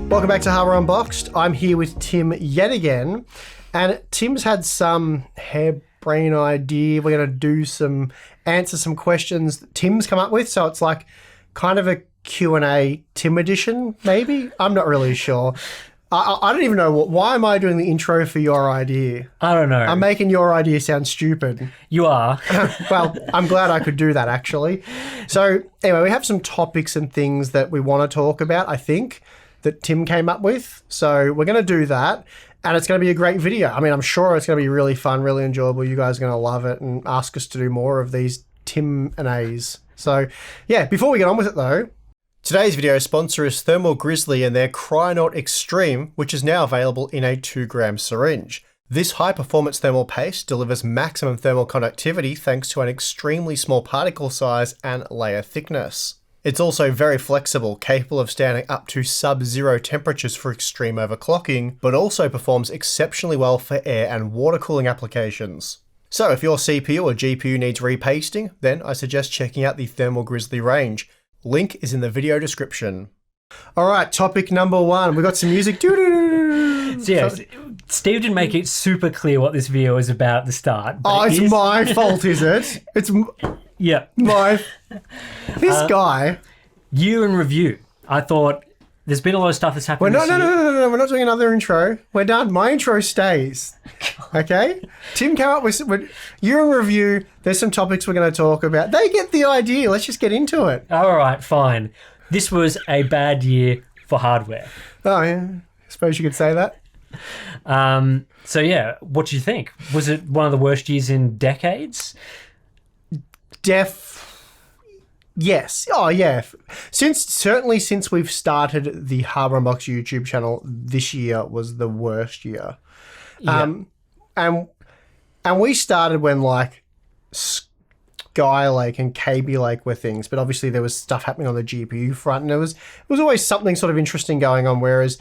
Welcome back to Hardware Unboxed. I'm here with Tim yet again, and Tim's had some harebrained idea. We're going to answer some questions that Tim's come up with, so it's like kind of a Q&A Tim edition, maybe? I'm not really sure. I don't even know. Why am I doing the intro for your idea? I don't know. I'm making your idea sound stupid. You are. Well, I'm glad I could do that, actually. So, anyway, we have some topics and things that we want to talk about, I think, that Tim came up with. So, we're going to do that, and it's going to be a great video. I mean, I'm sure it's going to be really fun, really enjoyable. You guys are going to love it and ask us to do more of these Tim and A's. So, yeah, before we get on with it, though, today's video sponsor is Thermal Grizzly and their Cryonaut Extreme, which is now available in a 2-gram syringe. This high-performance thermal paste delivers maximum thermal conductivity thanks to an extremely small particle size and layer thickness. It's also very flexible, capable of standing up to sub-zero temperatures for extreme overclocking, but also performs exceptionally well for air and water cooling applications. So if your CPU or GPU needs repasting, then I suggest checking out the Thermal Grizzly range. Link is in the video description. All right, topic number 1. We got some music. So yeah, Steve didn't make it super clear what this video is about at the start. Oh, it's my fault, is it? It's yeah. This guy. Year in review. I thought there's been a lot of stuff that's happened this year. No. We're not doing another intro. We're done. My intro stays. Okay? Tim came up with year in review. There's some topics we're going to talk about. They get the idea. Let's just get into it. All right, fine. This was a bad year for hardware. Oh, yeah. I suppose you could say that. So yeah, what do you think? Was it one of the worst years in decades? Yes. Oh, yeah. Certainly since we've started the Hardware Unboxed YouTube channel, this year was the worst year. Yeah. And we started when like Skylake and KB Lake were things, but obviously there was stuff happening on the GPU front, and it was always something sort of interesting going on. Whereas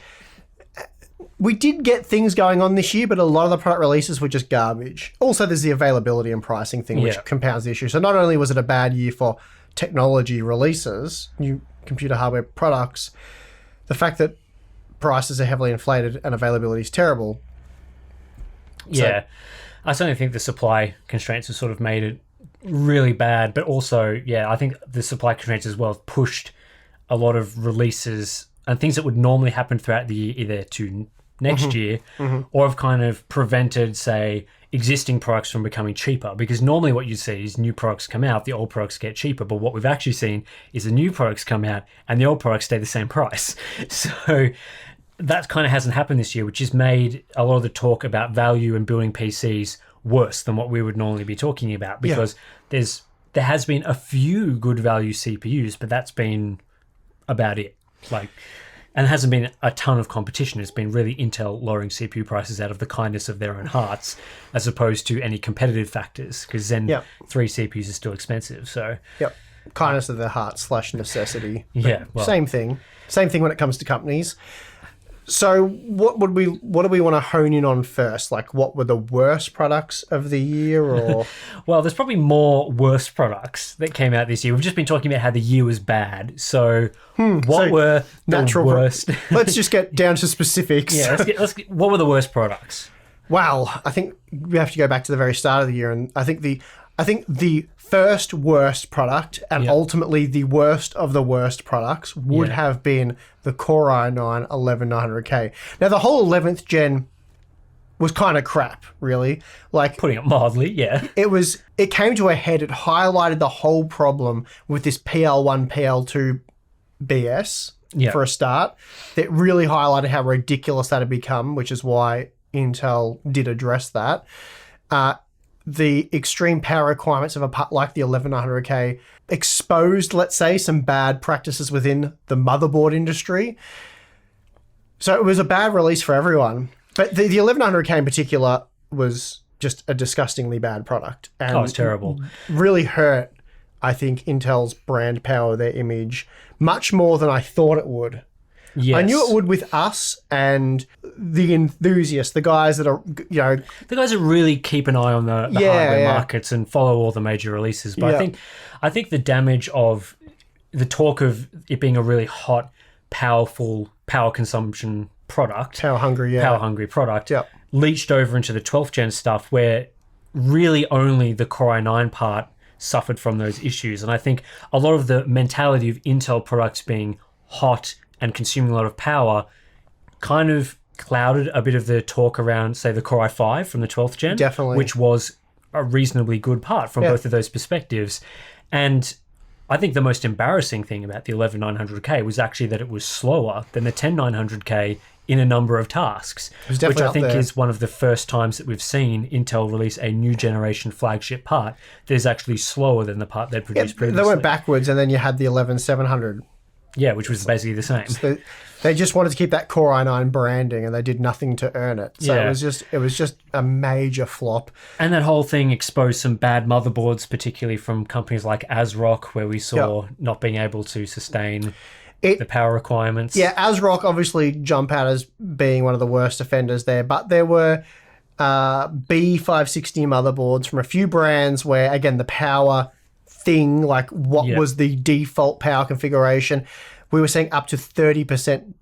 we did get things going on this year, but a lot of the product releases were just garbage. Also, there's the availability and pricing thing, which compounds the issue. So not only was it a bad year for technology releases, new computer hardware products, the fact that prices are heavily inflated and availability is terrible. Yeah. I certainly think the supply constraints have sort of made it really bad, but also, I think the supply constraints as well have pushed a lot of releases and things that would normally happen throughout the year either to next year or have kind of prevented, say, existing products from becoming cheaper, because normally what you see is new products come out, the old products get cheaper, but what we've actually seen is the new products come out and the old products stay the same price. So that kind of hasn't happened this year, which has made a lot of the talk about value and building PCs worse than what we would normally be talking about, because there has been a few good value CPUs, but that's been about it. And there hasn't been a ton of competition. It's been really Intel lowering CPU prices out of the kindness of their own hearts, as opposed to any competitive factors, because Zen 3 CPUs are still expensive. So kindness of their heart / necessity. Yeah, same thing when it comes to companies. So what do we want to hone in on first? Like, what were the worst products of the year, or? Well, there's probably more worst products that came out this year. We've just been talking about how the year was bad. So what were the worst? Let's just get down to specifics. Yeah, what were the worst products? Well, I think we have to go back to the very start of the year, and I think the first worst product and ultimately the worst of the worst products would have been the Core i9 11900K. Now, the whole 11th gen was kind of crap, really. Like, putting it mildly, yeah. It came to a head. It highlighted the whole problem with this PL1, PL2 BS for a start. It really highlighted how ridiculous that had become, which is why Intel did address that. The extreme power requirements of a part like the 11900K exposed, let's say, some bad practices within the motherboard industry. So it was a bad release for everyone. But the 1100K in particular was just a disgustingly bad product. And it was terrible. Really hurt, I think, Intel's brand power, their image, much more than I thought it would. Yes. I knew it would with us and the enthusiasts, the guys that are, the guys that really keep an eye on the hardware markets and follow all the major releases. But I think the damage of the talk of it being a really hot powerful power consumption product, Power hungry product, yep, leached over into the 12th gen stuff, where really only the Core i9 part suffered from those issues. And I think a lot of the mentality of Intel products being hot and consuming a lot of power kind of clouded a bit of the talk around, say, the Core i5 from the 12th gen. Definitely. Which was a reasonably good part from both of those perspectives. And I think the most embarrassing thing about the 11900K was actually that it was slower than the 10900K in a number of tasks, which I think is one of the first times that we've seen Intel release a new generation flagship part that is actually slower than the part they produced previously. They went backwards, and then you had the 11700. Yeah, which was basically the same. So they just wanted to keep that Core i9 branding, and they did nothing to earn it. So it was just a major flop. And that whole thing exposed some bad motherboards, particularly from companies like ASRock, where we saw not being able to sustain the power requirements. Yeah, ASRock obviously jump out as being one of the worst offenders there, but there were B560 motherboards from a few brands where, again, the power thing, like what was the default power configuration, we were seeing up to 30%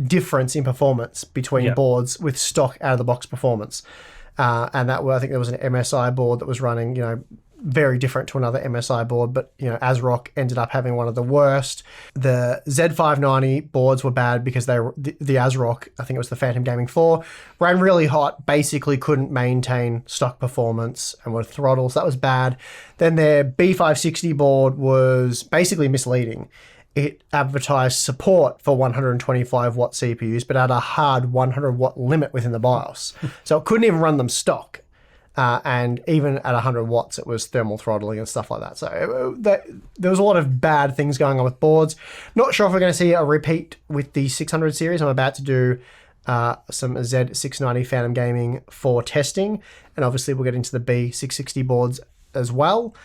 difference in performance between boards with stock out of the box performance. And that I think there was an MSI board that was running, very different to another MSI board, but ASRock ended up having one of the worst. The Z590 boards were bad because they were the ASRock, I think it was the Phantom Gaming 4, ran really hot, basically couldn't maintain stock performance and were throttled, so that was bad. Then their B560 board was basically misleading. It advertised support for 125 watt CPUs, but had a hard 100 watt limit within the BIOS. So it couldn't even run them stock. And even at 100 watts, it was thermal throttling and stuff like that. So there was a lot of bad things going on with boards. Not sure if we're going to see a repeat with the 600 series. I'm about to do some Z690 Phantom Gaming for testing. And obviously we'll get into the B660 boards as well.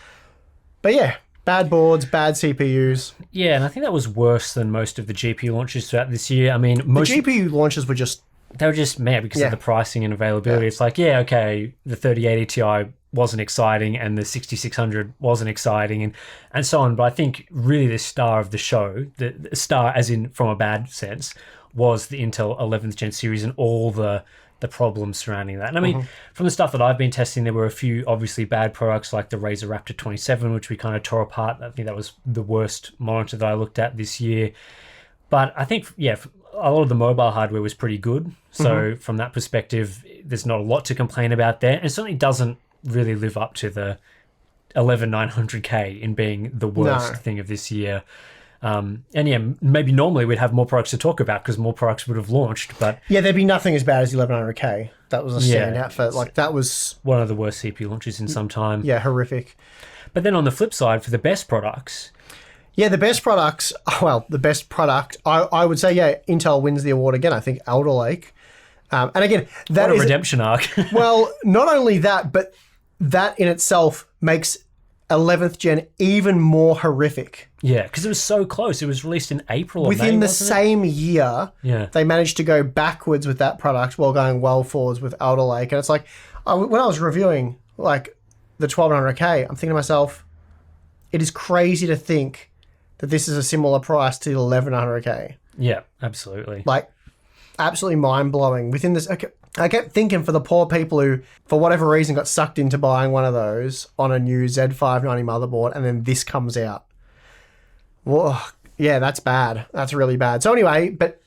But yeah, bad boards, bad CPUs. Yeah, and I think that was worse than most of the GPU launches throughout this year. I mean, most the GPU launches were just... They were just mad because of the pricing and availability. It's like, okay, the 3080 Ti wasn't exciting and the 6600 wasn't exciting and so on. But I think really the star of the show, the star as in from a bad sense, was the Intel 11th Gen series and all the problems surrounding that. And I mean, from the stuff that I've been testing, there were a few obviously bad products like the Razer Raptor 27, which we kind of tore apart. I think that was the worst monitor that I looked at this year. But I think, a lot of the mobile hardware was pretty good. So from that perspective, there's not a lot to complain about there. And it certainly doesn't really live up to the 11900K in being the worst thing of this year. Maybe normally we'd have more products to talk about because more products would have launched. But there'd be nothing as bad as the 1100K. That was a standout for, that was... one of the worst CPU launches in some time. Yeah, horrific. But then on the flip side, for the best products... Yeah, the best products, the best product, I would say, Intel wins the award again. I think Alder Lake. And again, that is... What a redemption arc. Well, not only that, but that in itself makes 11th Gen even more horrific. Yeah, because it was so close. It was released in April or May, within the same year, they managed to go backwards with that product while going well forwards with Alder Lake. And it's like, when I was reviewing, the 1200K, I'm thinking to myself, it is crazy to think that this is a similar price to the 1100K. Yeah, absolutely. Absolutely mind-blowing. Within this, I kept thinking for the poor people who, for whatever reason, got sucked into buying one of those on a new Z590 motherboard, and then this comes out. Whoa, yeah, that's bad. That's really bad. So anyway, but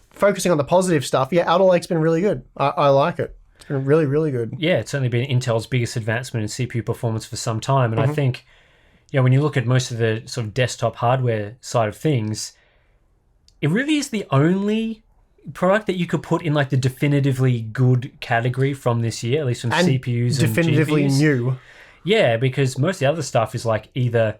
focusing on the positive stuff, Alder Lake's been really good. I like it. It's been really, really good. Yeah, it's certainly been Intel's biggest advancement in CPU performance for some time, and I think... when you look at most of the sort of desktop hardware side of things, it really is the only product that you could put in the definitively good category from this year, at least from and CPUs and definitively GPUs. New. Yeah, because most of the other stuff is either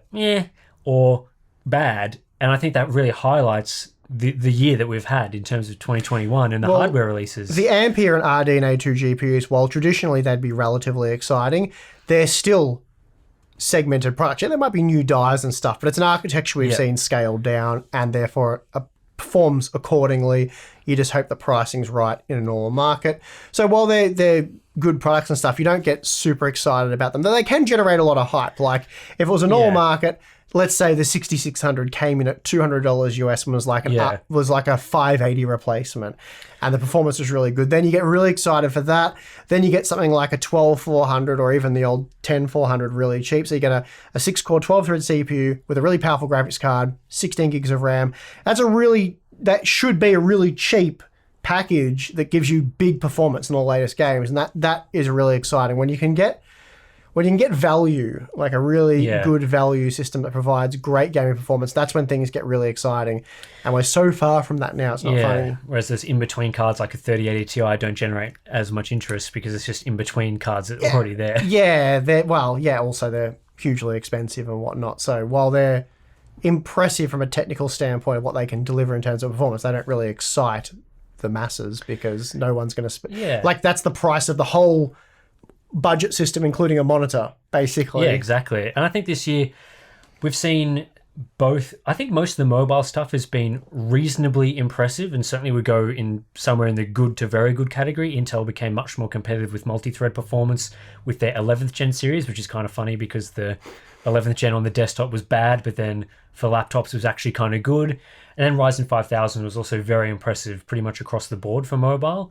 or bad, and I think that really highlights the year that we've had in terms of 2021 and the hardware releases. The Ampere and RDNA 2 GPUs, while traditionally they'd be relatively exciting, they're still segmented products. Yeah, there might be new dies and stuff, but it's an architecture we've seen scaled down and therefore performs accordingly. You just hope the pricing's right in a normal market. So while they're good products and stuff, you don't get super excited about them. Though they can generate a lot of hype. If it was a normal market, let's say the 6600 came in at $200 US and was like was like a 580 replacement, and the performance was really good. Then you get really excited for that. Then you get something like a 12400 or even the old 10400 really cheap. So you get a 6-core 12-thread CPU with a really powerful graphics card, 16 gigs of RAM. That should be a really cheap package that gives you big performance in the latest games, and that is really exciting when you can get value, like a really good value system that provides great gaming performance. That's when things get really exciting, and we're so far from that now. It's not funny. Whereas those in between cards like a 3080 Ti don't generate as much interest because it's just in between cards that are already there. Also they're hugely expensive and whatnot. So while they're impressive from a technical standpoint of what they can deliver in terms of performance, they don't really excite the masses because no one's going to spend. Like that's the price of the whole budget system, including a monitor, basically. Yeah, exactly. And I think this year we've seen both. I think most of the mobile stuff has been reasonably impressive, and certainly we go in somewhere in the good to very good category. Intel became much more competitive with multi-thread performance with their 11th gen series, which is kind of funny because the 11th gen on the desktop was bad, but then for laptops it was actually kind of good. And then Ryzen 5000 was also very impressive pretty much across the board for mobile.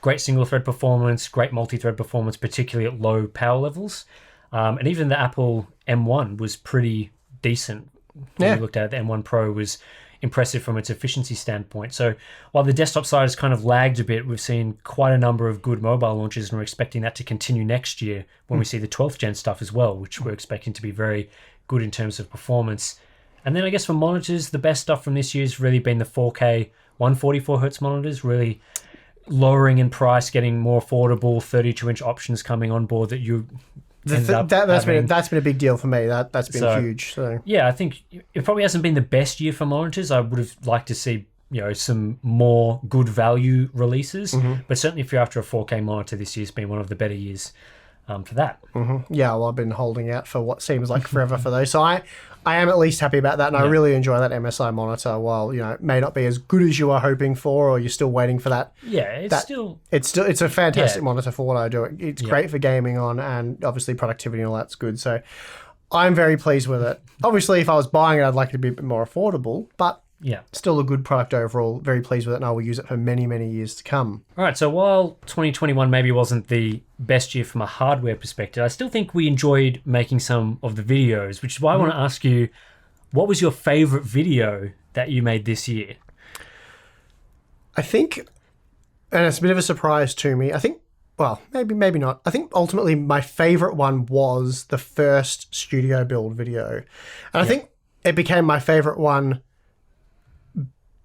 Great single-thread performance, great multi-thread performance, particularly at low power levels. And even the Apple M1 was pretty decent. When we looked at it, the M1 Pro was impressive from its efficiency standpoint. So while the desktop side has kind of lagged a bit, we've seen quite a number of good mobile launches, and we're expecting that to continue next year when we see the 12th gen stuff as well, which we're expecting to be very good in terms of performance. And then I guess for monitors, the best stuff from this year has really been the 4K 144Hz monitors, really lowering in price, getting more affordable 32-inch options coming on board that you that's been a big deal for me. That's been huge. So yeah, I think it probably hasn't been the best year for monitors. I would have liked to see some more good value releases, but certainly if you're after a 4K monitor, this year's been one of the better years for that. Yeah, well, I've been holding out for what seems like forever for those. So I am at least happy about that, and I really enjoy that MSI monitor. While it may not be as good as you are hoping for, or you're still waiting for that. Yeah, it's a fantastic monitor for what I do. It's great for gaming on, and obviously productivity and all that's good. So I'm very pleased with it. Obviously, if I was buying it, I'd like it to be a bit more affordable, but still a good product overall. Very pleased with it, and I will use it for many, many years to come. All right, so while 2021 maybe wasn't the best year from a hardware perspective, I still think we enjoyed making some of the videos, which is why I want to ask you, what was your favorite video that you made this year? I think, and it's a bit of a surprise to me, well, maybe not. I think ultimately my favorite one was the first studio build video. And I think it became my favorite one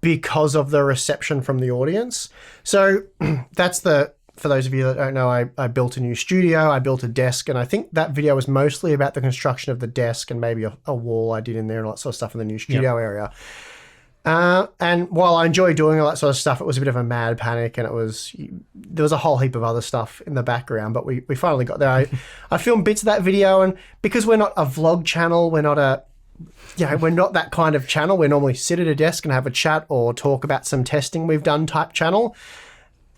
because of the reception from the audience. So for those of you that don't know, I built a new studio, I built a desk, and I think that video was mostly about the construction of the desk and maybe a wall I did in there and all that sort of stuff in the new studio area. And while I enjoy doing all that sort of stuff, it was a bit of a mad panic, and there was a whole heap of other stuff in the background, but we finally got there. I filmed bits of that video, and because we're not a vlog channel, we're not we're not that kind of channel. We normally sit at a desk and have a chat or talk about some testing we've done type channel.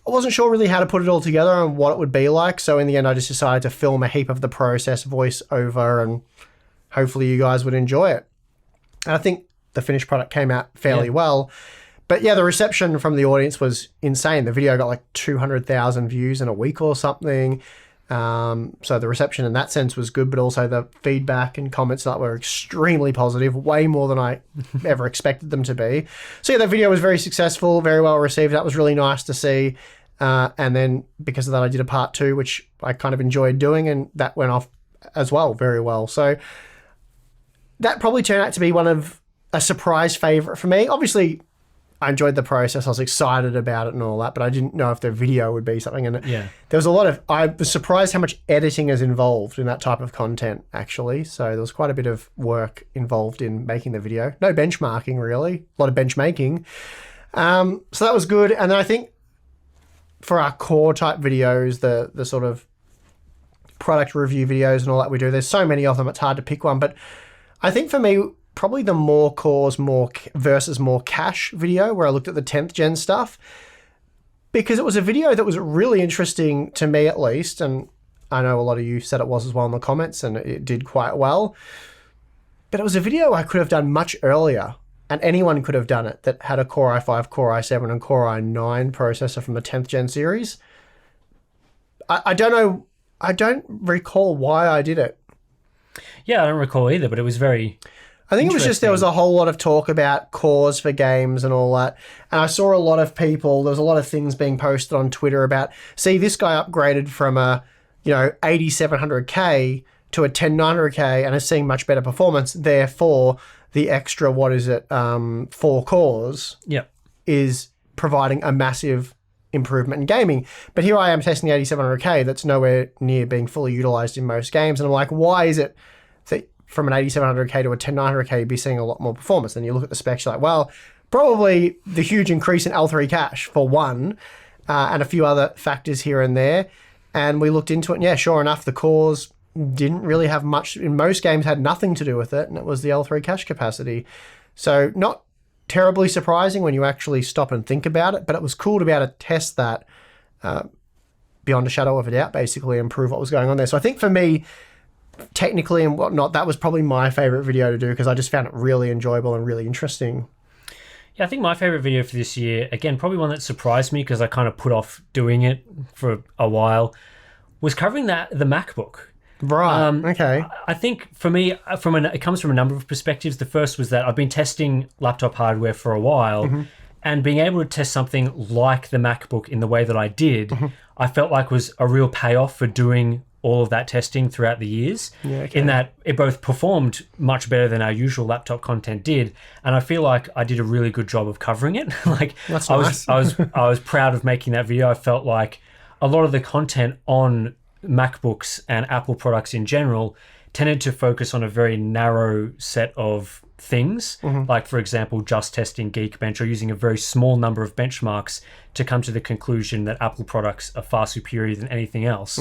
I wasn't sure really how to put it all together and what it would be like. So in the end, I just decided to film a heap of the process voice over, and hopefully you guys would enjoy it. And I think the finished product came out fairly well. But yeah, the reception from the audience was insane. The video got like 200,000 views in a week or something. So the reception in that sense was good, but also the feedback and comments that were extremely positive, way more than I ever expected them to be. So yeah, that video was very successful, very well received. That was really nice to see. And then because of that, I did a part 2, which I kind of enjoyed doing, and that went off as well very well. So that probably turned out to be one of a surprise favorite for me. Obviously, I enjoyed the process. I was excited about it and all that, but I didn't know if the video would be something. And there was I was surprised how much editing is involved in that type of content, actually. So there was quite a bit of work involved in making the video. No benchmarking, really. A lot of bench making. So that was good. And then I think for our core type videos, the sort of product review videos and all that we do, there's so many of them, it's hard to pick one. But I think for me, probably the more cores versus more cache video, where I looked at the 10th gen stuff, because it was a video that was really interesting to me, at least, and I know a lot of you said it was as well in the comments, and it did quite well. But it was a video I could have done much earlier, and anyone could have done it that had a Core i5, Core i7, and Core i9 processor from the 10th gen series. I don't know. I don't recall why I did it. Yeah, I don't recall either, but it was very... I think it was just there was a whole lot of talk about cores for games and all that. And I saw a lot of people, there was a lot of things being posted on Twitter about, see, this guy upgraded from a, 8700K to a 10900K and is seeing much better performance. Therefore, the extra, 4 cores is providing a massive improvement in gaming. But here I am testing the 8700K that's nowhere near being fully utilized in most games. And I'm like, why is it that from an 8700K to a 10900K you'd be seeing a lot more performance? Then you look at the specs, you're like, well, probably the huge increase in L3 cache for one, and a few other factors here and there. And we looked into it, and yeah, sure enough, the cores didn't really have much, in most games had nothing to do with it, and it was the L3 cache capacity. So not terribly surprising when you actually stop and think about it, but it was cool to be able to test that beyond a shadow of a doubt, basically, and prove what was going on there. So I think for me, technically and whatnot, that was probably my favorite video to do because I just found it really enjoyable and really interesting. Yeah, I think my favorite video for this year, again, probably one that surprised me because I kind of put off doing it for a while, was covering the MacBook. Right. Okay. I think for me, it comes from a number of perspectives. The first was that I've been testing laptop hardware for a while, and being able to test something like the MacBook in the way that I did, I felt like was a real payoff for doing all of that testing throughout the years. Yeah, okay. In that it both performed much better than our usual laptop content did, and I feel like I did a really good job of covering it. That's nice. I was proud of making that video. I felt like a lot of the content on MacBooks and Apple products in general tended to focus on a very narrow set of things, like for example just testing Geekbench or using a very small number of benchmarks to come to the conclusion that Apple products are far superior than anything else.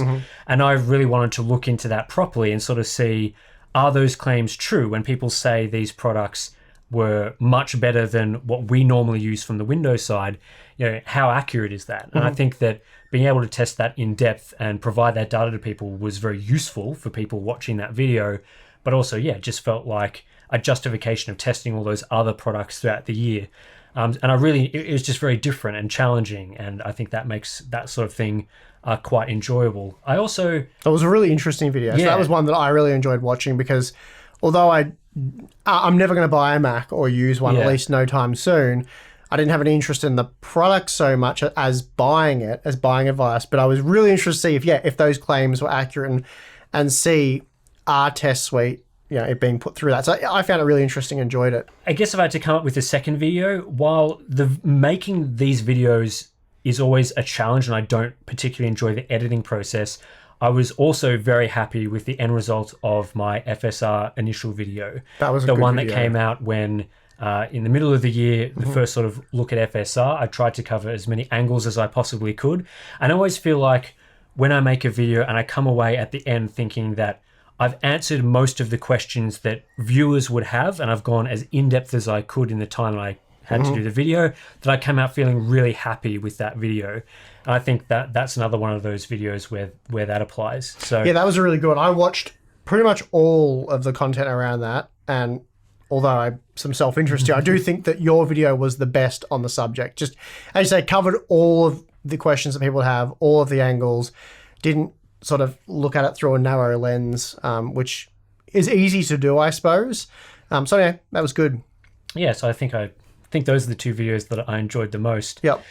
And I really wanted to look into that properly and sort of see, are those claims true when people say these products were much better than what we normally use from the Windows side? How accurate is that? And I think that being able to test that in depth and provide that data to people was very useful for people watching that video, but also, just felt like a justification of testing all those other products throughout the year. And it was just very different and challenging, and I think that makes that sort of thing quite enjoyable. It was a really interesting video. So that was one that I really enjoyed watching because although I'm never going to buy a Mac or use one, at least no time soon, I didn't have any interest in the product so much as buying advice, but I was really interested to see if those claims were accurate and see our test suite, it being put through that. So I found it really interesting, enjoyed it. I guess if I had to come up with a second video, while making these videos is always a challenge and I don't particularly enjoy the editing process, I was also very happy with the end result of my FSR initial video. That was the one video that came out when in the middle of the year, the first sort of look at FSR. I tried to cover as many angles as I possibly could. And I always feel like when I make a video and I come away at the end thinking that I've answered most of the questions that viewers would have, and I've gone as in-depth as I could in the time I had to do the video, that I came out feeling really happy with that video. And I think that that's another one of those videos where that applies. So yeah, that was a really good one. I watched pretty much all of the content around that, and although I have some self-interest here, I do think that your video was the best on the subject. Just, as you say, covered all of the questions that people have, all of the angles, didn't sort of look at it through a narrow lens, which is easy to do, I suppose. So yeah, that was good. Yeah, so I think those are the two videos that I enjoyed the most. Yep.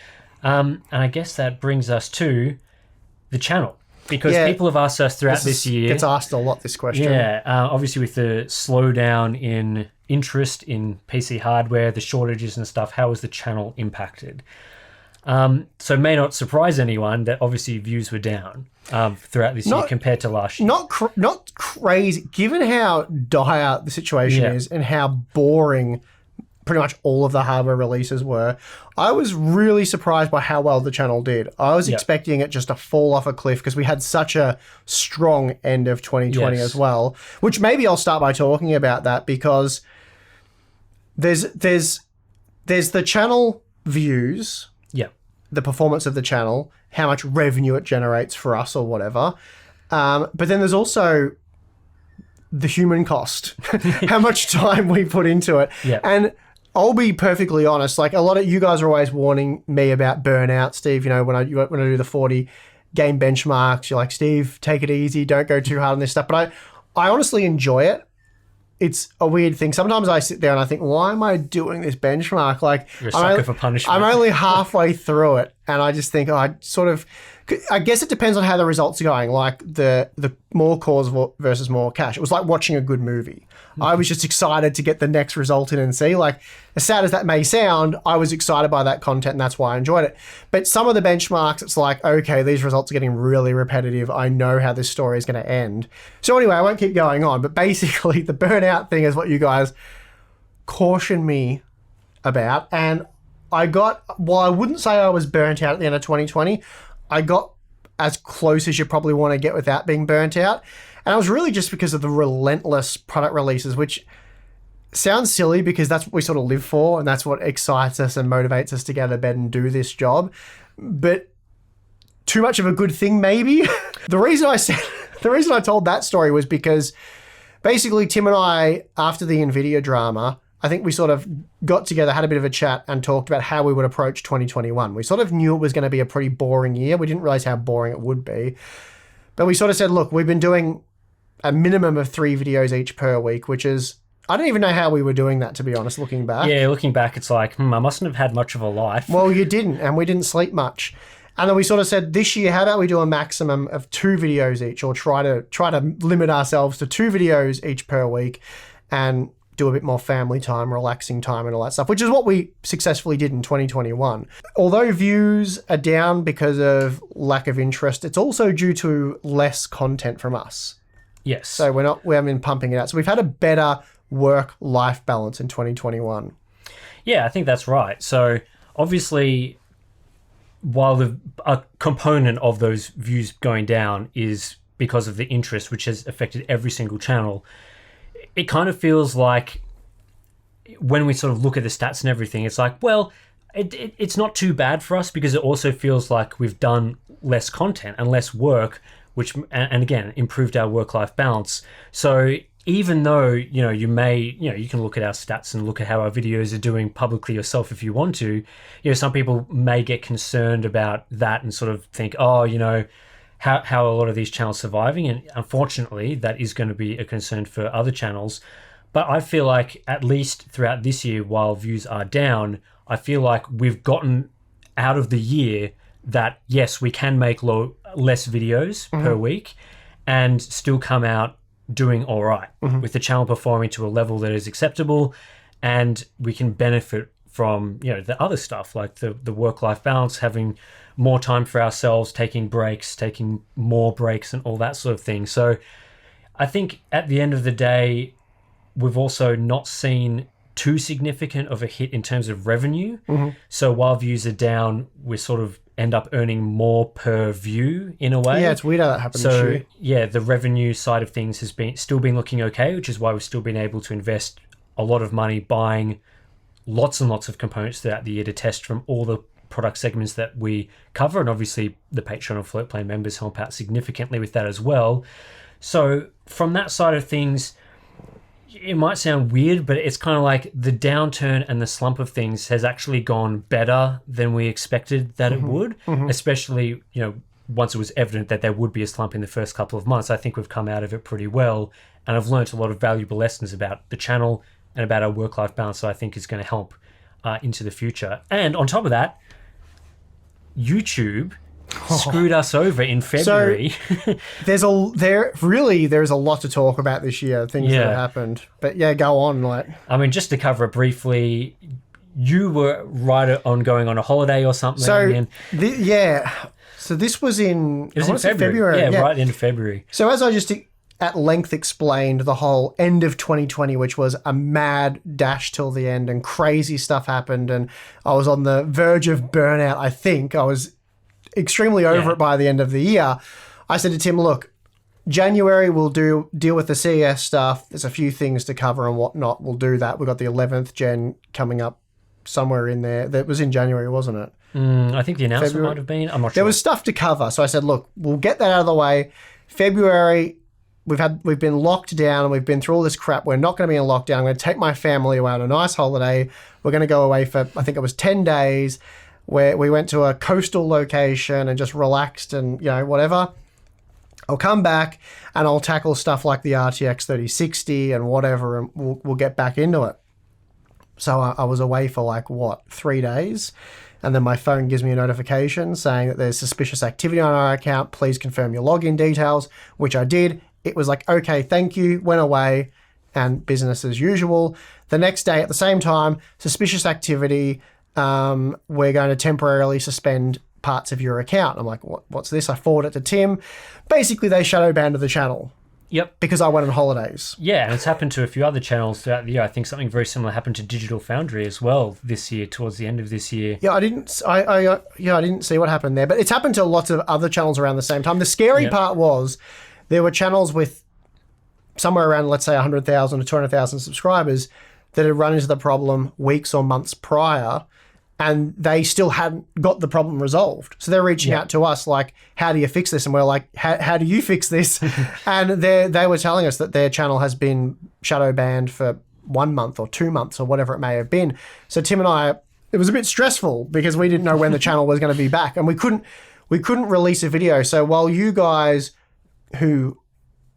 And I guess that brings us to the channel, because people have asked us throughout this year. Gets asked a lot, this question. Yeah, obviously with the slowdown in interest in PC hardware, the shortages and stuff, how was the channel impacted? So it may not surprise anyone that obviously views were down throughout this year compared to last year. Not crazy, given how dire the situation is and how boring pretty much all of the hardware releases were. I was really surprised by how well the channel did. I was expecting it just to fall off a cliff because we had such a strong end of 2020 as well, which maybe I'll start by talking about that, because there's the channel views, the performance of the channel, how much revenue it generates for us or whatever. But then there's also the human cost, how much time we put into it. Yeah. And I'll be perfectly honest, like a lot of you guys are always warning me about burnout, Steve. You know, when I do the 40 game benchmarks, you're like, Steve, take it easy, don't go too hard on this stuff. But I honestly enjoy it. It's a weird thing. Sometimes I sit there and I think, why am I doing this benchmark? Like, You're a sucker for punishment. I'm only halfway through it, and I just think, I guess it depends on how the results are going. Like the more cause versus more cash. It was like watching a good movie. I was just excited to get the next result in and see. Like, as sad as that may sound, I was excited by that content, and that's why I enjoyed it. But some of the benchmarks, it's like, okay, these results are getting really repetitive. I know how this story is going to end. So anyway, I won't keep going on. But basically, the burnout thing is what you guys cautioned me about. And while I wouldn't say I was burnt out at the end of 2020, I got as close as you probably want to get without being burnt out. And it was really just because of the relentless product releases, which sounds silly because that's what we sort of live for, and that's what excites us and motivates us to get out of bed and do this job. But too much of a good thing, maybe. The reason I told that story was because basically Tim and I, after the NVIDIA drama, I think we sort of got together, had a bit of a chat, and talked about how we would approach 2021. We sort of knew it was going to be a pretty boring year. We didn't realize how boring it would be. But we sort of said, look, we've been doing a minimum of 3 videos each per week, which is, I don't even know how we were doing that, to be honest, looking back. Yeah, looking back, it's like, I mustn't have had much of a life. Well, you didn't, and we didn't sleep much. And then we sort of said, this year, how about we do a maximum of 2 videos each, or try to limit ourselves to 2 videos each per week, and do a bit more family time, relaxing time, and all that stuff, which is what we successfully did in 2021. Although views are down because of lack of interest, it's also due to less content from us. Yes. So we haven't been pumping it out. So we've had a better work-life balance in 2021. Yeah, I think that's right. So obviously, while a component of those views going down is because of the interest, which has affected every single channel, it kind of feels like when we sort of look at the stats and everything, it's like, well, it's not too bad for us because it also feels like we've done less content and less work, which, and again, improved our work-life balance. So even though, you can look at our stats and look at how our videos are doing publicly yourself if you want to, some people may get concerned about that and sort of think, how a lot of these channels surviving, and unfortunately that is going to be a concern for other channels. But I feel like at least throughout this year, while views are down, I feel like we've gotten out of the year that yes, we can make less videos per week and still come out doing all right with the channel performing to a level that is acceptable, and we can benefit from the other stuff like the work-life balance, having more time for ourselves, taking breaks, taking more breaks, and all that sort of thing. So I think at the end of the day, we've also not seen too significant of a hit in terms of revenue. So while views are down, we sort of end up earning more per view in a way. Yeah, it's weird how that happens. So yeah, the revenue side of things has still been looking okay, which is why we've still been able to invest a lot of money buying lots and lots of components throughout the year to test from all the product segments that we cover, and obviously the Patreon and Floatplane members help out significantly with that as well. So from that side of things, it might sound weird, but it's kind of like the downturn and the slump of things has actually gone better than we expected that it would, especially, once it was evident that there would be a slump in the first couple of months. I think we've come out of it pretty well, and I've learned a lot of valuable lessons about the channel and about our work-life balance that I think is going to help into the future. And on top of that, YouTube screwed us over in February. So there's a lot to talk about this year, things that have happened. But yeah, go on. Just to cover it briefly, you were right on going on a holiday or something. So so this was in February. Yeah, right into February. So as I just at length explained, the whole end of 2020, which was a mad dash till the end, and crazy stuff happened, and I was on the verge of burnout. I think I was extremely over it by the end of the year. I said to Tim, look, January we'll deal with the CES stuff. There's a few things to cover and whatnot. We'll do that. We've got the 11th gen coming up somewhere in there. That was in January, wasn't it? I think the announcement might have been. I'm not sure. There was stuff to cover. So I said, look, we'll get that out of the way. February, we've been locked down and we've been through all this crap. We're not going to be in lockdown. I'm going to take my family away on a nice holiday. We're going to go away for, I think it was 10 days, where we went to a coastal location and just relaxed and, whatever. I'll come back and I'll tackle stuff like the RTX 3060 and whatever, and we'll get back into it. So I was away for 3 days, and then my phone gives me a notification saying that there's suspicious activity on our account. Please confirm your login details, which I did. It was like, okay, thank you, went away, and business as usual. The next day at the same time, suspicious activity, we're going to temporarily suspend parts of your account. I'm like, what's this? I forward it to Tim. Basically, they shadow banned the channel. Yep. Because I went on holidays. Yeah, and it's happened to a few other channels throughout the year. I think something very similar happened to Digital Foundry as well this year, towards the end of this year. Yeah, I didn't see what happened there, but it's happened to lots of other channels around the same time. The scary part was there were channels with somewhere around, let's say, 100,000 to 200,000 subscribers that had run into the problem weeks or months prior, and they still hadn't got the problem resolved. So they're reaching out to us like, how do you fix this? And we're like, how do you fix this? And they were telling us that their channel has been shadow banned for 1 month or 2 months or whatever it may have been. So Tim and I, it was a bit stressful because we didn't know when the channel was going to be back, and we couldn't release a video. So while you guys who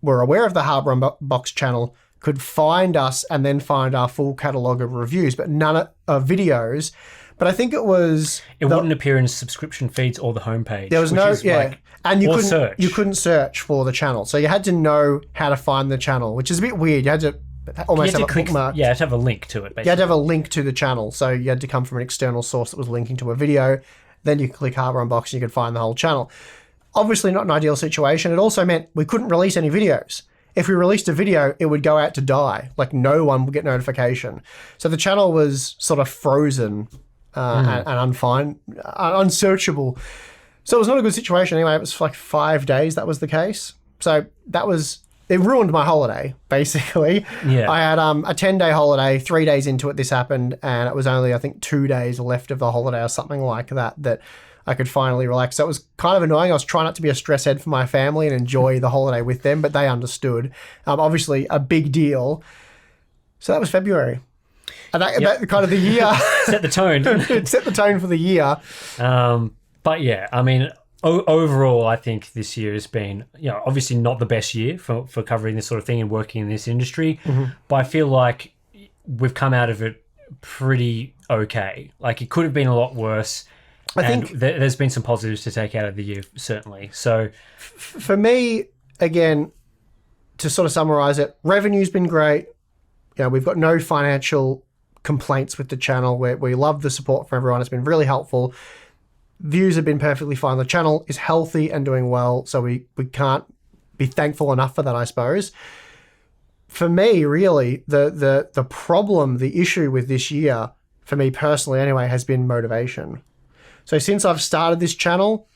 were aware of the Harbour Unboxed channel could find us and then find our full catalogue of reviews, but none of videos. But I think it wouldn't appear in subscription feeds or the homepage. There was and you couldn't search for the channel, so you had to know how to find the channel, which is a bit weird. You had to almost have a bookmark. Yeah, to have a link to it. Basically. You had to have a link to the channel, so you had to come from an external source that was linking to a video. Then you could click Harbour Unboxed and you could find the whole channel. Obviously, not an ideal situation. It also meant we couldn't release any videos. If we released a video, it would go out to die. Like, no one would get notification. So the channel was sort of frozen and unsearchable. So it was not a good situation anyway. It was like 5 days that was the case. So it ruined my holiday, basically. Yeah. I had a 10-day holiday. 3 days into it, this happened, and it was only, I think, 2 days left of the holiday or something like that I could finally relax. So it was kind of annoying. I was trying not to be a stress head for my family and enjoy the holiday with them, but they understood. Obviously, a big deal. So that was February. And that kind of the year. Set the tone. It set the tone for the year. But yeah, I mean, overall, I think this year has been, obviously not the best year for covering this sort of thing and working in this industry. Mm-hmm. But I feel like we've come out of it pretty okay. Like, it could have been a lot worse. I think there's been some positives to take out of the year, certainly. So, for me, again, to sort of summarize it, revenue's been great. We've got no financial complaints with the channel. We love the support from everyone. It's been really helpful. Views have been perfectly fine. The channel is healthy and doing well, so we can't be thankful enough for that, I suppose. For me, really, the problem, the issue with this year, for me personally anyway, has been motivation. So since I've started this channel,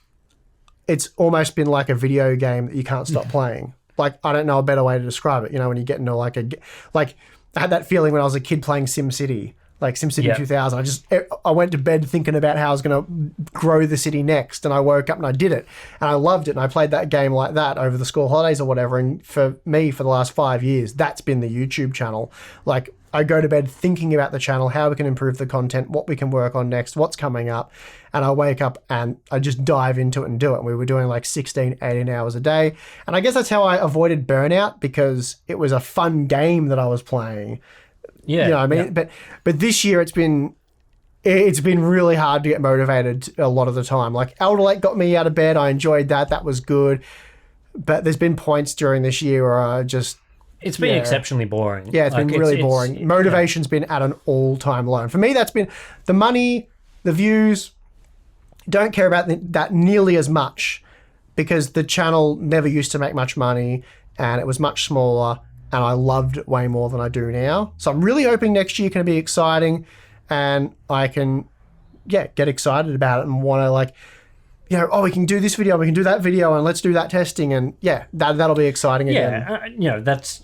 it's almost been like a video game that you can't stop playing. Like, I don't know a better way to describe it. When you get into I had that feeling when I was a kid playing SimCity, like SimCity 2000. I went to bed thinking about how I was going to grow the city next, and I woke up and I did it, and I loved it, and I played that game like that over the school holidays or whatever. And for me, for the last 5 years, that's been the YouTube channel. Like, I go to bed thinking about the channel, how we can improve the content, what we can work on next, what's coming up. And I wake up and I just dive into it and do it. And we were doing like 16, 18 hours a day. And I guess that's how I avoided burnout, because it was a fun game that I was playing. Yeah. You know what I mean? Yeah. But this year it's been really hard to get motivated a lot of the time. Like, Elder Lake got me out of bed. I enjoyed that. That was good. But there's been points during this year where I just... It's been exceptionally boring. Yeah, it's been really boring. Motivation's been at an all-time low. And for me, that's been the money, the views. Don't care about that nearly as much, because the channel never used to make much money and it was much smaller, and I loved it way more than I do now. So I'm really hoping next year can be exciting and I can, get excited about it and want to we can do this video, we can do that video, and let's do that testing, and that'll be exciting again. That's...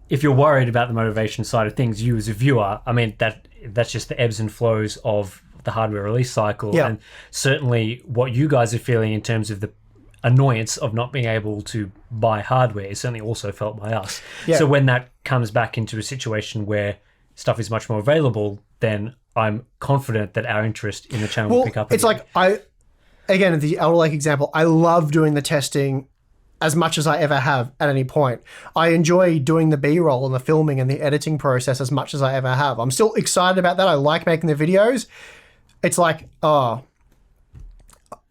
If you're worried about the motivation side of things, you as a viewer, I mean, that's just the ebbs and flows of the hardware release cycle. Yeah. And certainly what you guys are feeling in terms of the annoyance of not being able to buy hardware is certainly also felt by us. Yeah. So when that comes back into a situation where stuff is much more available, then I'm confident that our interest in the channel will pick up again. It's like, again, the Elder Lake example, I love doing the testing as much as I ever have at any point. I enjoy doing the B-roll and the filming and the editing process as much as I ever have. I'm still excited about that. I like making the videos. It's like,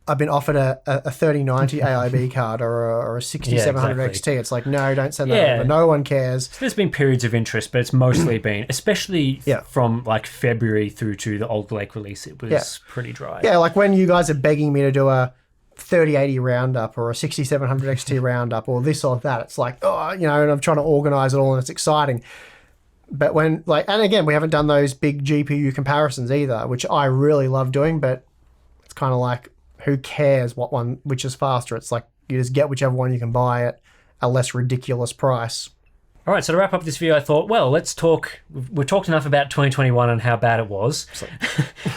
I've been offered a 3090 AIB card or a 6700 XT. It's like, no, don't send that over. No one cares. So there's been periods of interest, but it's mostly been, especially from like February through to the Old Lake release, it was pretty dry. Yeah, like when you guys are begging me to do a 3080 roundup or a 6700 XT roundup or this or that, it's like, and I'm trying to organize it all and it's exciting. But when, and again, we haven't done those big GPU comparisons either, which I really love doing, but it's kind of like, who cares which is faster? It's like you just get whichever one you can buy at a less ridiculous price. All right, so to wrap up this video, I thought, well, let's talk. We've talked enough about 2021 and how bad it was.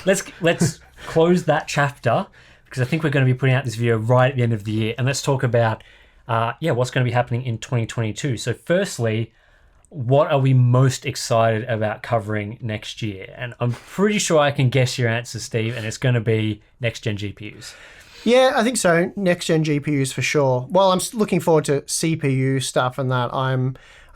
Let's close that chapter because I think we're going to be putting out this video right at the end of the year, and let's talk about what's going to be happening in 2022. So firstly, what are we most excited about covering next year? And I'm pretty sure I can guess your answer, Steve, and it's going to be next-gen GPUs. Yeah, I think so. Next-gen GPUs for sure. Well, I'm looking forward to CPU stuff and that. I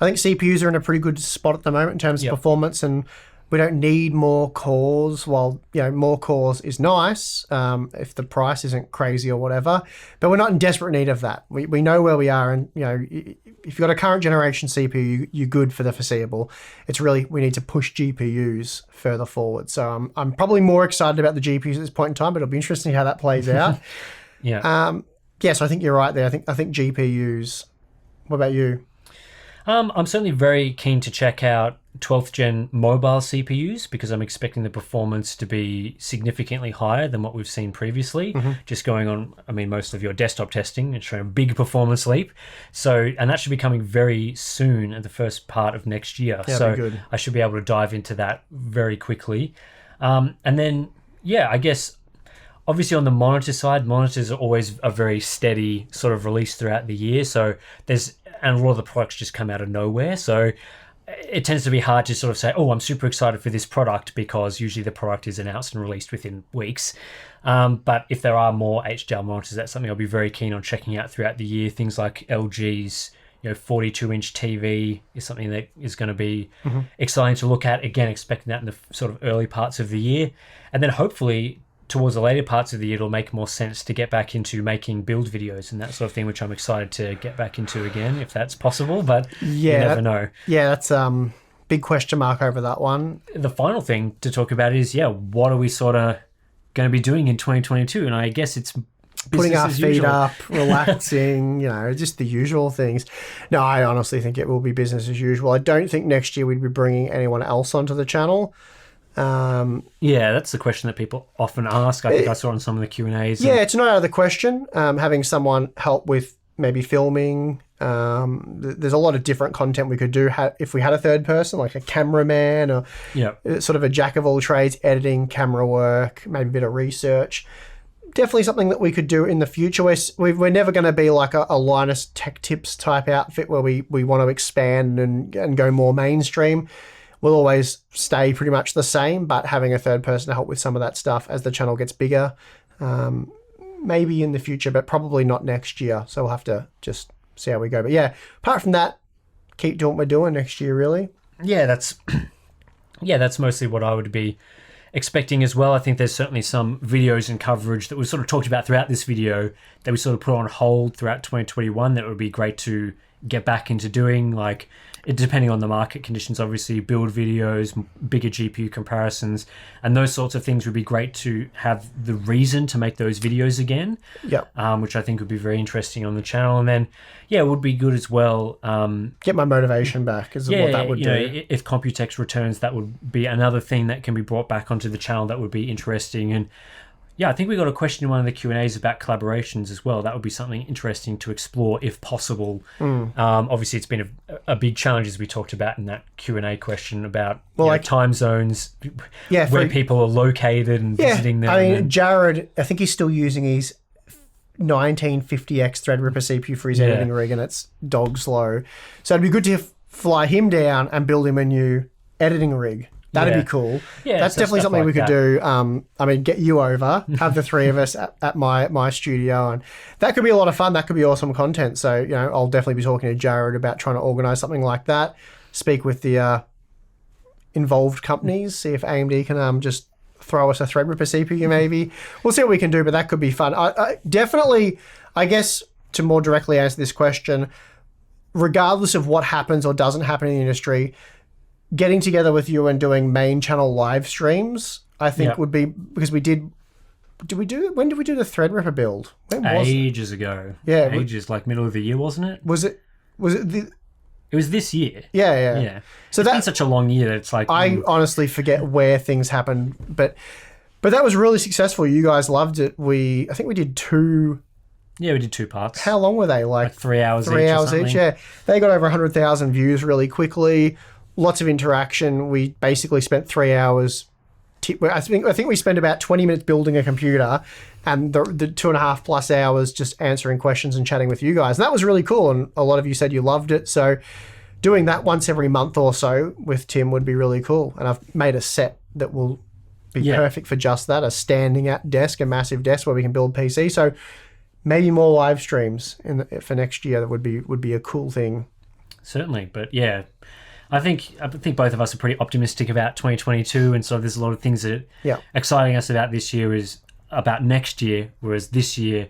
think CPUs are in a pretty good spot at the moment in terms of performance, and we don't need more cores. While more cores is nice if the price isn't crazy or whatever, but we're not in desperate need of that. We know where we are, and if you've got a current generation CPU, you're good for the foreseeable. It's really we need to push GPUs further forward. So I'm probably more excited about the GPUs at this point in time, but it'll be interesting how that plays out. So I think you're right there. I think GPUs. What about you? I'm certainly very keen to check out 12th gen mobile CPUs because I'm expecting the performance to be significantly higher than what we've seen previously. Just going on, most of your desktop testing and showing a big performance leap. So, and that should be coming very soon in the first part of next year. So good. I should be able to dive into that very quickly. And then, I guess, obviously on the monitor side, monitors are always a very steady sort of release throughout the year. So and a lot of the products just come out of nowhere. So it tends to be hard to sort of say, I'm super excited for this product because usually the product is announced and released within weeks. But if there are more HDR monitors, that's something I'll be very keen on checking out throughout the year. Things like LG's 42-inch TV is something that is going to be exciting to look at. Again, expecting that in the sort of early parts of the year. And then hopefully towards the later parts of the year, it'll make more sense to get back into making build videos and that sort of thing, which I'm excited to get back into again, if that's possible, but you never know. Yeah, that's big question mark over that one. The final thing to talk about is, what are we sort of going to be doing in 2022? And I guess it's putting our feet up, relaxing, just the usual things. No, I honestly think it will be business as usual. I don't think next year we'd be bringing anyone else onto the channel. That's the question that people often ask. I think I saw on some of the Q&As. It's not out of the question. Having someone help with maybe filming. There's a lot of different content we could do if we had a third person, like a cameraman or sort of a jack of all trades, editing, camera work, maybe a bit of research. Definitely something that we could do in the future. We're never going to be like a Linus Tech Tips type outfit where we want to expand and go more mainstream. We'll always stay pretty much the same, but having a third person to help with some of that stuff as the channel gets bigger, maybe in the future, but probably not next year. So we'll have to just see how we go. But apart from that, keep doing what we're doing next year, really. That's mostly what I would be expecting as well. I think there's certainly some videos and coverage that we sort of talked about throughout this video that we sort of put on hold throughout 2021 that would be great to get back into doing, like depending on the market conditions, obviously build videos, bigger GPU comparisons, and those sorts of things would be great to have the reason to make those videos again. Which I think would be very interesting on the channel. And then it would be good as well. Get my motivation back is what that would do. If Computex returns, that would be another thing that can be brought back onto the channel that would be interesting. And I think we got a question in one of the Q&As about collaborations as well. That would be something interesting to explore if possible. Obviously, it's been a big challenge, as we talked about in that Q&A question about time zones, where people are located and visiting them. Jared, I think he's still using his 1950X Threadripper CPU for his editing rig, and it's dog slow. So it'd be good to fly him down and build him a new editing rig. That'd be cool. Yeah, that's definitely something we could do. I mean, get you over, have the three of us at my studio, and that could be a lot of fun. That could be awesome content. So, you know, I'll definitely be talking to Jared about trying to organise something like that. Speak with the involved companies, see if AMD can just throw us a Threadripper CPU maybe. We'll see what we can do, but that could be fun. I definitely, I guess, to more directly answer this question, regardless of what happens or doesn't happen in the industry, getting together with you and doing main channel live streams, I think would be, because when did we do the Threadripper build? When was Ages ago. Yeah. Ages, like middle of the year, wasn't it? Was it It was this year. Yeah. So that's been such a long year that it's like... I honestly forget where things happened, but that was really successful. You guys loved it. I think we did 2... Yeah, we did 2 parts. How long were they? Like 3 hours each. 3 hours each, yeah. They got over 100,000 views really quickly. Lots of interaction. We basically spent 3 hours. I think we spent about 20 minutes building a computer, and the 2.5 plus hours just answering questions and chatting with you guys. And that was really cool. And a lot of you said you loved it. So doing that once every month or so with Tim would be really cool. And I've made a set that will be perfect for just that, a standing at desk, a massive desk where we can build PC. So maybe more live streams for next year. That would be a cool thing. Certainly, but yeah. I think both of us are pretty optimistic about 2022, and so there's a lot of things that exciting us about this year is about next year, whereas this year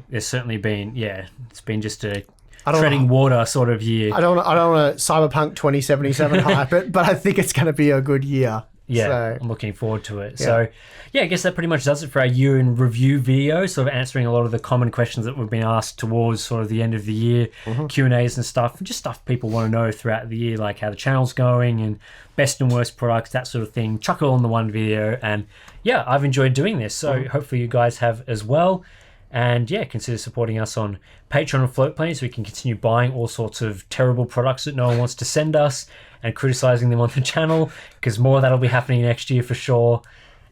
there's certainly been it's been just a treading water sort of year. I don't want to Cyberpunk 2077 hype it, but I think it's going to be a good year. Yeah, so, I'm looking forward to it. Yeah. So, I guess that pretty much does it for our year in review video, sort of answering a lot of the common questions that we've been asked towards sort of the end of the year, Q&As and stuff, just stuff people want to know throughout the year, like how the channel's going and best and worst products, that sort of thing. Chuck it all in the one video. And I've enjoyed doing this. So hopefully you guys have as well. And consider supporting us on Patreon and Floatplane so we can continue buying all sorts of terrible products that no one wants to send us and criticizing them on the channel, because more of that'll be happening next year for sure.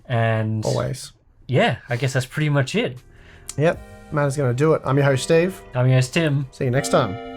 And always. I guess that's pretty much it. Yep. Matt is going to do it. I'm your host, Steve. I'm your host, Tim. See you next time.